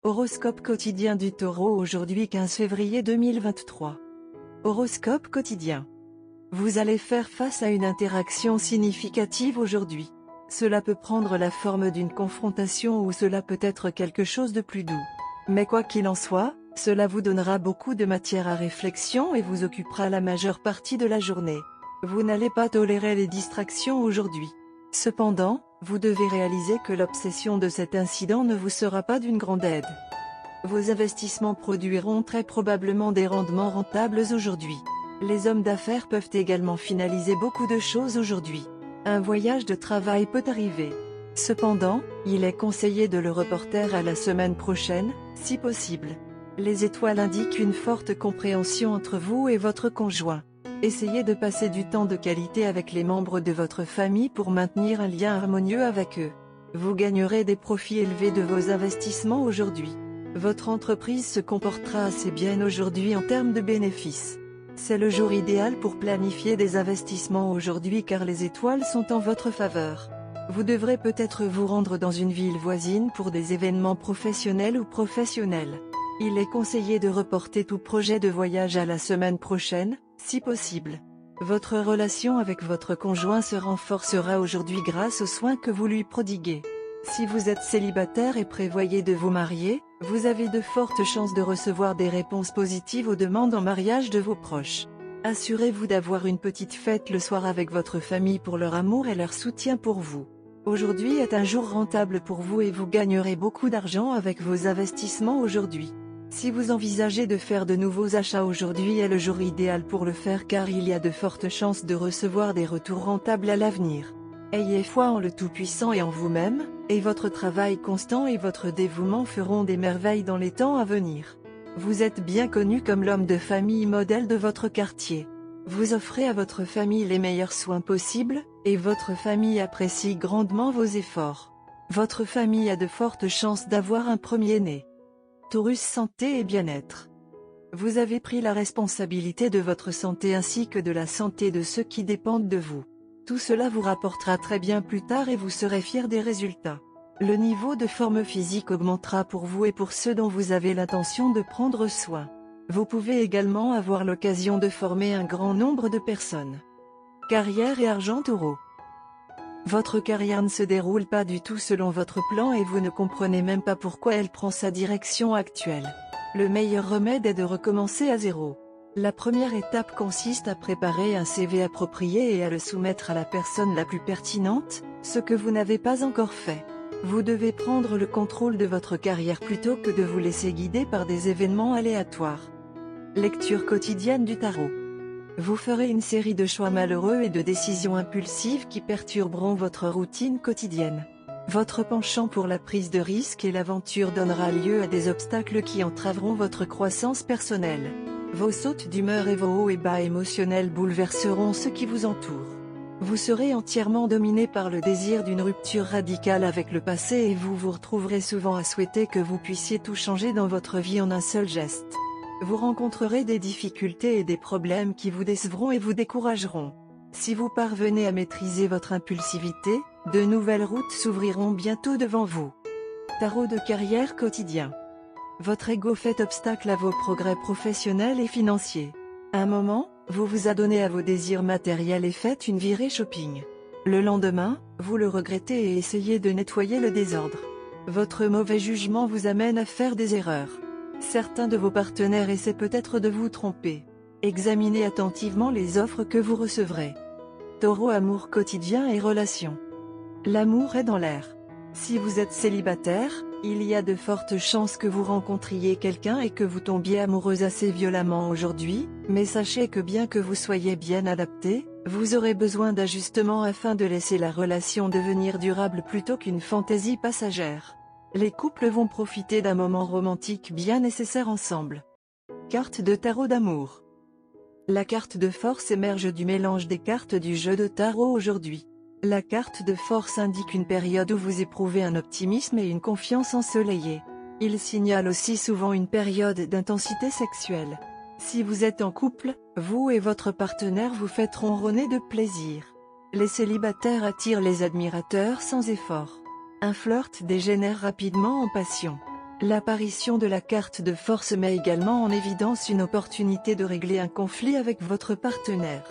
Horoscope quotidien du Taureau aujourd'hui 15 février 2023. Horoscope quotidien. Vous allez faire face à une interaction significative aujourd'hui. Cela peut prendre la forme d'une confrontation ou cela peut être quelque chose de plus doux. Mais quoi qu'il en soit, cela vous donnera beaucoup de matière à réflexion et vous occupera la majeure partie de la journée. Vous n'allez pas tolérer les distractions aujourd'hui. Cependant, vous devez réaliser que l'obsession de cet incident ne vous sera pas d'une grande aide. Vos investissements produiront très probablement des rendements rentables aujourd'hui. Les hommes d'affaires peuvent également finaliser beaucoup de choses aujourd'hui. Un voyage de travail peut arriver. Cependant, il est conseillé de le reporter à la semaine prochaine, si possible. Les étoiles indiquent une forte compréhension entre vous et votre conjoint. Essayez de passer du temps de qualité avec les membres de votre famille pour maintenir un lien harmonieux avec eux. Vous gagnerez des profits élevés de vos investissements aujourd'hui. Votre entreprise se comportera assez bien aujourd'hui en termes de bénéfices. C'est le jour idéal pour planifier des investissements aujourd'hui car les étoiles sont en votre faveur. Vous devrez peut-être vous rendre dans une ville voisine pour des événements professionnels ou professionnels. Il est conseillé de reporter tout projet de voyage à la semaine prochaine, si possible. Votre relation avec votre conjoint se renforcera aujourd'hui grâce aux soins que vous lui prodiguez. Si vous êtes célibataire et prévoyez de vous marier, vous avez de fortes chances de recevoir des réponses positives aux demandes en mariage de vos proches. Assurez-vous d'avoir une petite fête le soir avec votre famille pour leur amour et leur soutien pour vous. Aujourd'hui est un jour rentable pour vous et vous gagnerez beaucoup d'argent avec vos investissements aujourd'hui. Si vous envisagez de faire de nouveaux achats aujourd'hui est le jour idéal pour le faire car il y a de fortes chances de recevoir des retours rentables à l'avenir. Ayez foi en le Tout-Puissant et en vous-même, et votre travail constant et votre dévouement feront des merveilles dans les temps à venir. Vous êtes bien connu comme l'homme de famille modèle de votre quartier. Vous offrez à votre famille les meilleurs soins possibles, et votre famille apprécie grandement vos efforts. Votre famille a de fortes chances d'avoir un premier-né. Taurus santé et bien-être. Vous avez pris la responsabilité de votre santé ainsi que de la santé de ceux qui dépendent de vous. Tout cela vous rapportera très bien plus tard et vous serez fiers des résultats. Le niveau de forme physique augmentera pour vous et pour ceux dont vous avez l'intention de prendre soin. Vous pouvez également avoir l'occasion de former un grand nombre de personnes. Carrière et argent Taureau. Votre carrière ne se déroule pas du tout selon votre plan et vous ne comprenez même pas pourquoi elle prend sa direction actuelle. Le meilleur remède est de recommencer à zéro. La première étape consiste à préparer un CV approprié et à le soumettre à la personne la plus pertinente, ce que vous n'avez pas encore fait. Vous devez prendre le contrôle de votre carrière plutôt que de vous laisser guider par des événements aléatoires. Lecture quotidienne du tarot. Vous ferez une série de choix malheureux et de décisions impulsives qui perturberont votre routine quotidienne. Votre penchant pour la prise de risque et l'aventure donnera lieu à des obstacles qui entraveront votre croissance personnelle. Vos sautes d'humeur et vos hauts et bas émotionnels bouleverseront ceux qui vous entourent. Vous serez entièrement dominé par le désir d'une rupture radicale avec le passé et vous vous retrouverez souvent à souhaiter que vous puissiez tout changer dans votre vie en un seul geste. Vous rencontrerez des difficultés et des problèmes qui vous décevront et vous décourageront. Si vous parvenez à maîtriser votre impulsivité, de nouvelles routes s'ouvriront bientôt devant vous. Tarot de carrière quotidien. Votre ego fait obstacle à vos progrès professionnels et financiers. Un moment, vous vous adonnez à vos désirs matériels et faites une virée shopping. Le lendemain, vous le regrettez et essayez de nettoyer le désordre. Votre mauvais jugement vous amène à faire des erreurs. Certains de vos partenaires essaient peut-être de vous tromper. Examinez attentivement les offres que vous recevrez. Taureau amour quotidien et relations. L'amour est dans l'air. Si vous êtes célibataire, il y a de fortes chances que vous rencontriez quelqu'un et que vous tombiez amoureuse assez violemment aujourd'hui, mais sachez que bien que vous soyez bien adapté, vous aurez besoin d'ajustements afin de laisser la relation devenir durable plutôt qu'une fantaisie passagère. Les couples vont profiter d'un moment romantique bien nécessaire ensemble. Carte de tarot d'amour. La carte de force émerge du mélange des cartes du jeu de tarot aujourd'hui. La carte de force indique une période où vous éprouvez un optimisme et une confiance ensoleillée. Il signale aussi souvent une période d'intensité sexuelle. Si vous êtes en couple, vous et votre partenaire vous faites ronronner de plaisir. Les célibataires attirent les admirateurs sans effort. Un flirt dégénère rapidement en passion. L'apparition de la carte de force met également en évidence une opportunité de régler un conflit avec votre partenaire.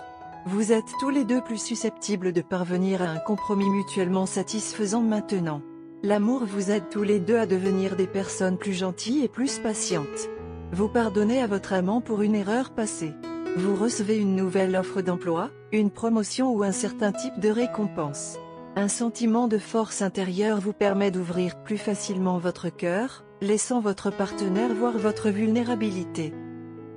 Vous êtes tous les deux plus susceptibles de parvenir à un compromis mutuellement satisfaisant maintenant. L'amour vous aide tous les deux à devenir des personnes plus gentilles et plus patientes. Vous pardonnez à votre amant pour une erreur passée. Vous recevez une nouvelle offre d'emploi, une promotion ou un certain type de récompense. Un sentiment de force intérieure vous permet d'ouvrir plus facilement votre cœur, laissant votre partenaire voir votre vulnérabilité.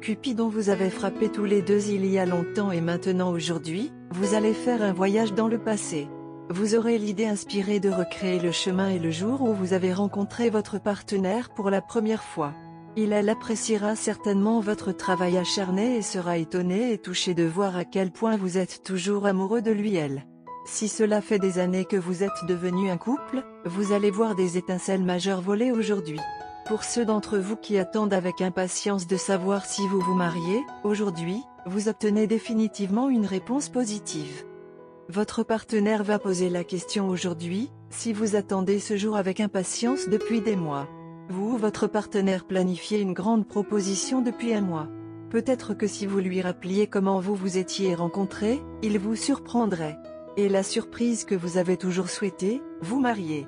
Cupidon vous avez frappé tous les deux il y a longtemps et maintenant aujourd'hui, vous allez faire un voyage dans le passé. Vous aurez l'idée inspirée de recréer le chemin et le jour où vous avez rencontré votre partenaire pour la première fois. Elle appréciera certainement votre travail acharné et sera étonné et touché de voir à quel point vous êtes toujours amoureux de lui elle. Si cela fait des années que vous êtes devenu un couple, vous allez voir des étincelles majeures voler aujourd'hui. Pour ceux d'entre vous qui attendent avec impatience de savoir si vous vous mariez, aujourd'hui, vous obtenez définitivement une réponse positive. Votre partenaire va poser la question aujourd'hui, si vous attendez ce jour avec impatience depuis des mois. Vous ou votre partenaire planifiez une grande proposition depuis un mois. Peut-être que si vous lui rappeliez comment vous vous étiez rencontrés, il vous surprendrait. Et la surprise que vous avez toujours souhaité, vous marier.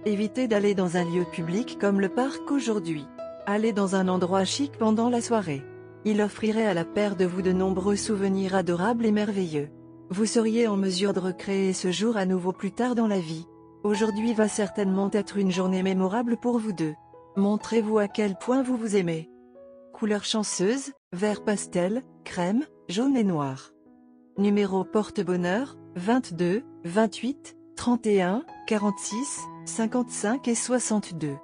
Évitez d'aller dans un lieu public comme le parc aujourd'hui. Allez dans un endroit chic pendant la soirée. Il offrirait à la paire de vous de nombreux souvenirs adorables et merveilleux. Vous seriez en mesure de recréer ce jour à nouveau plus tard dans la vie. Aujourd'hui va certainement être une journée mémorable pour vous deux. Montrez-vous à quel point vous vous aimez. Couleur chanceuse, vert pastel, crème, jaune et noir. Numéro porte-bonheur, 22, 28, 31, 46, 55 et 62.